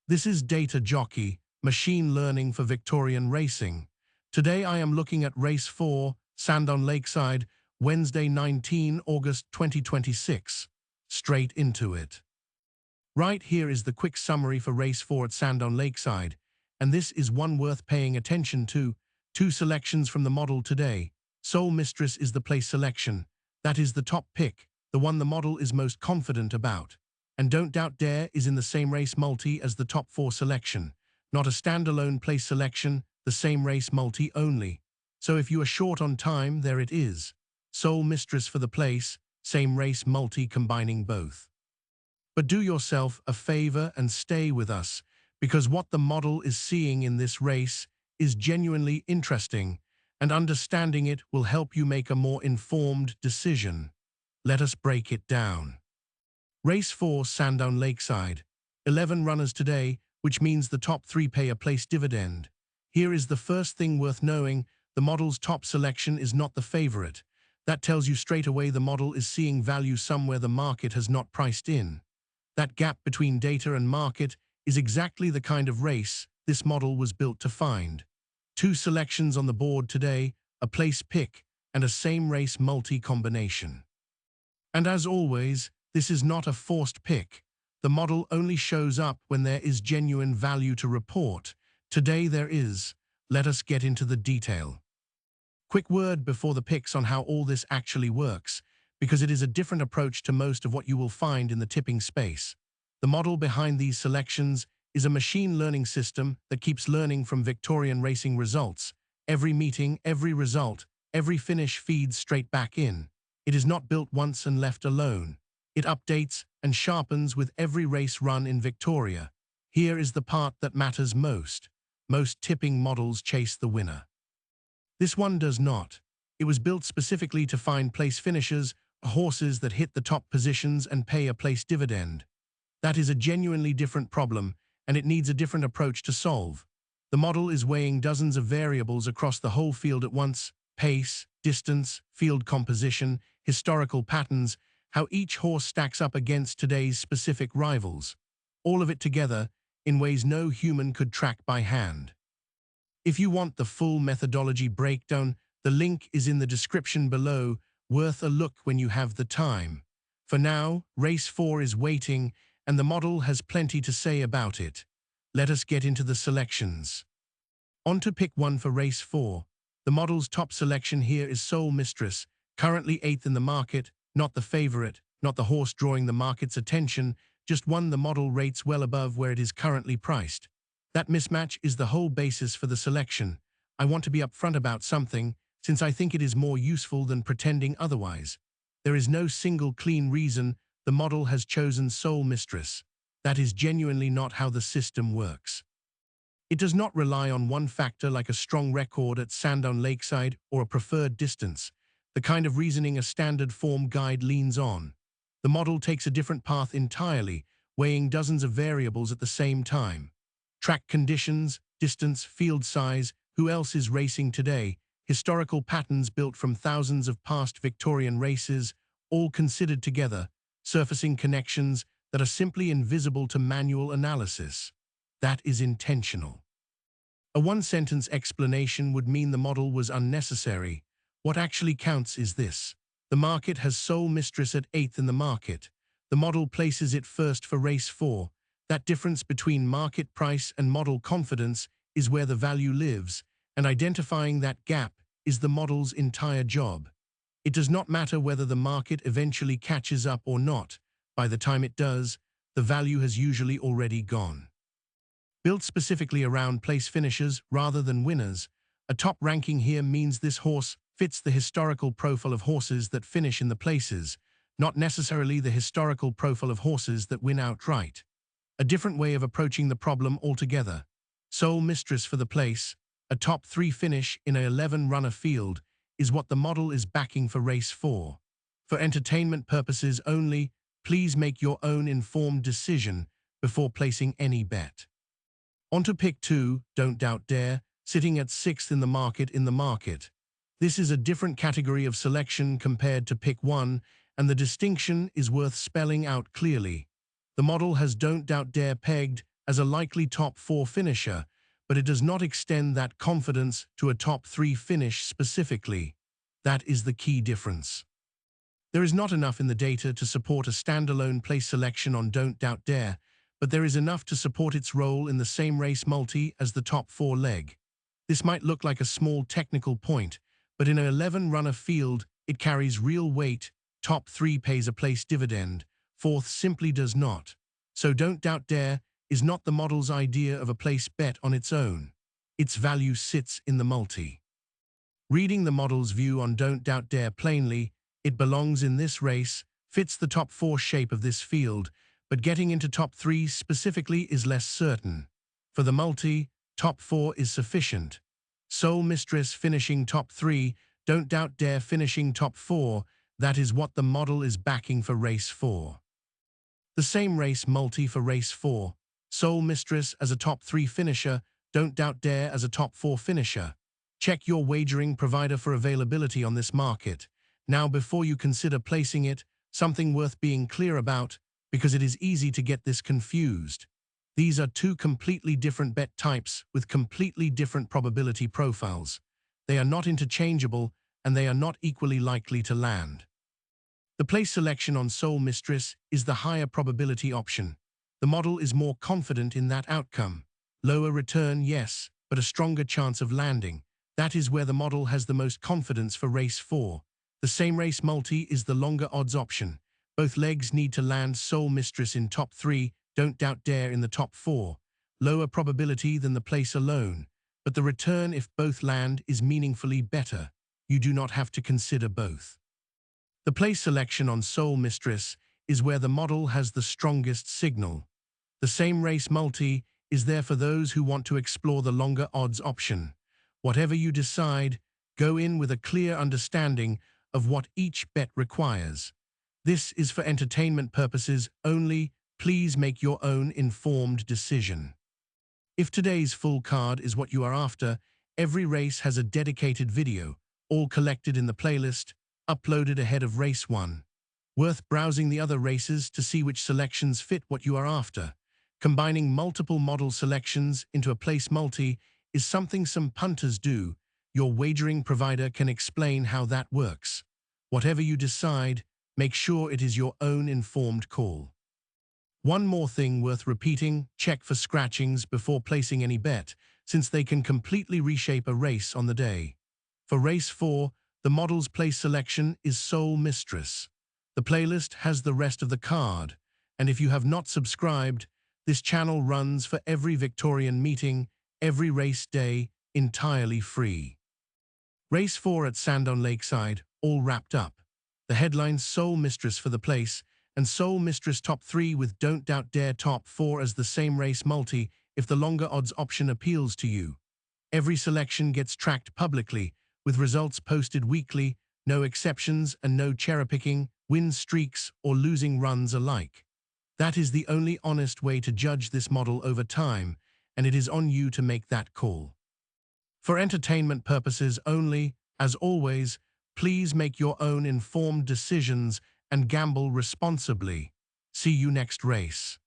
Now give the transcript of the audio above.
This is Data Jockey, machine learning for Victorian racing. Today I am looking at Race 4, Sandown Lakeside, Wednesday 19 August 2026. Straight into it. Right here is the quick summary for Race 4 at Sandown Lakeside, and this is one worth paying attention to. Two selections from the model today. Soul Mistress is the place selection. That is the top pick, the one the model is most confident about. And Don't Doubt Dare is in the same race multi as the top 4 selection. Not a standalone place selection, the same race multi only. So if you are short on time, there it is. Soul Mistress for the place, same race multi combining both. But do yourself a favor and stay with us, because what the model is seeing in this race is genuinely interesting, and understanding it will help you make a more informed decision. Let us break it down. Race 4, Sandown Lakeside. 11 runners today, which means the top 3 pay a place dividend. Here is the first thing worth knowing: the model's top selection is not the favorite. That tells you straight away the model is seeing value somewhere the market has not priced in. That gap between data and market is exactly the kind of race this model was built to find. 2 selections on the board today, a place pick and a same race multi combination. And as always, this is not a forced pick. The model only shows up when there is genuine value to report. Today there is. Let us get into the detail. Quick word before the picks on how all this actually works, because it is a different approach to most of what you will find in the tipping space. The model behind these selections is a machine learning system that keeps learning from Victorian racing results. Every meeting, every result, every finish feeds straight back in. It is not built once and left alone. It updates and sharpens with every race run in Victoria. Here is the part that matters most. Most tipping models chase the winner. This one does not. It was built specifically to find place finishers, horses that hit the top positions and pay a place dividend. That is a genuinely different problem, and it needs a different approach to solve. The model is weighing dozens of variables across the whole field at once: pace, distance, field composition, historical patterns, how each horse stacks up against today's specific rivals. All of it together in ways no human could track by hand. If you want the full methodology breakdown, the link is in the description below, worth a look when you have the time. For now, Race 4 is waiting, and the model has plenty to say about it. Let us get into the selections. On to pick 1 for Race 4. The model's top selection here is Soul Mistress, currently 8th in the market, not the favorite, not the horse drawing the market's attention, just one the model rates well above where it is currently priced. That mismatch is the whole basis for the selection. I want to be upfront about something, since I think it is more useful than pretending otherwise. There is no single clean reason the model has chosen Soul Mistress. That is genuinely not how the system works. It does not rely on one factor like a strong record at Sandown Lakeside or a preferred distance, the kind of reasoning a standard form guide leans on. The model takes a different path entirely, weighing dozens of variables at the same time. Track conditions, distance, field size, who else is racing today, historical patterns built from thousands of past Victorian races, all considered together, surfacing connections that are simply invisible to manual analysis. That is intentional. A one-sentence explanation would mean the model was unnecessary. What actually counts is this: the market has Soul Mistress at 8th in the market. The model places it first for Race 4. That difference between market price and model confidence is where the value lives, and identifying that gap is the model's entire job. It does not matter whether the market eventually catches up or not. By the time it does, the value has usually already gone. Built specifically around place finishers rather than winners, a top ranking here means this horse fits the historical profile of horses that finish in the places, not necessarily the historical profile of horses that win outright. A different way of approaching the problem altogether. Soul Mistress for the place, a top 3 finish in a 11-runner field, is what the model is backing for Race 4. For entertainment purposes only, please make your own informed decision before placing any bet. On to pick 2, Don't Doubt Dare, sitting at 6th in the market. This is a different category of selection compared to pick 1, and the distinction is worth spelling out clearly. The model has Don't Doubt Dare pegged as a likely top 4 finisher, but it does not extend that confidence to a top 3 finish specifically. That is the key difference. There is not enough in the data to support a standalone place selection on Don't Doubt Dare, but there is enough to support its role in the same race multi as the top 4 leg. This might look like a small technical point, but in an 11-runner field, it carries real weight. Top 3 pays a place dividend, fourth simply does not. So Don't Doubt Dare is not the model's idea of a place bet on its own. Its value sits in the multi. Reading the model's view on Don't Doubt Dare plainly, it belongs in this race, fits the top 4 shape of this field, but getting into top 3 specifically is less certain. For the multi, top 4 is sufficient. Soul Mistress finishing top 3, Don't Doubt Dare finishing top 4, that is what the model is backing for race 4. The same race multi for race 4, Soul Mistress as a top 3 finisher, Don't Doubt Dare as a top 4 finisher. Check your wagering provider for availability on this market. Now, before you consider placing it, something worth being clear about, because it is easy to get this confused. These are 2 completely different bet types with completely different probability profiles. They are not interchangeable, and they are not equally likely to land. The place selection on Soul Mistress is the higher probability option. The model is more confident in that outcome. Lower return, yes, but a stronger chance of landing. That is where the model has the most confidence for race 4. The same race multi is the longer odds option. Both legs need to land Soul Mistress in top 3, Don't Doubt Dare in the top 4. Lower probability than the place alone, but the return if both land is meaningfully better. You do not have to consider both. The place selection on Soul Mistress is where the model has the strongest signal. The same race multi is there for those who want to explore the longer odds option. Whatever you decide, go in with a clear understanding of what each bet requires. This is for entertainment purposes only. Please make your own informed decision. If today's full card is what you are after, every race has a dedicated video, all collected in the playlist, uploaded ahead of race 1. Worth browsing the other races to see which selections fit what you are after. Combining multiple model selections into a place multi is something some punters do. Your wagering provider can explain how that works. Whatever you decide, make sure it is your own informed call. One more thing worth repeating, check for scratchings before placing any bet, since they can completely reshape a race on the day. For race 4, the model's place selection is Soul Mistress. The playlist has the rest of the card, and if you have not subscribed, this channel runs for every Victorian meeting, every race day, entirely free. Race 4 at Sandown Lakeside, all wrapped up. The headline Soul Mistress for the place, and Soul Mistress top 3 with Don't Doubt Dare top 4 as the same race multi if the longer odds option appeals to you. Every selection gets tracked publicly, with results posted weekly, no exceptions and no cherry-picking, win streaks or losing runs alike. That is the only honest way to judge this model over time, and it is on you to make that call. For entertainment purposes only, as always, please make your own informed decisions and gamble responsibly. See you next race.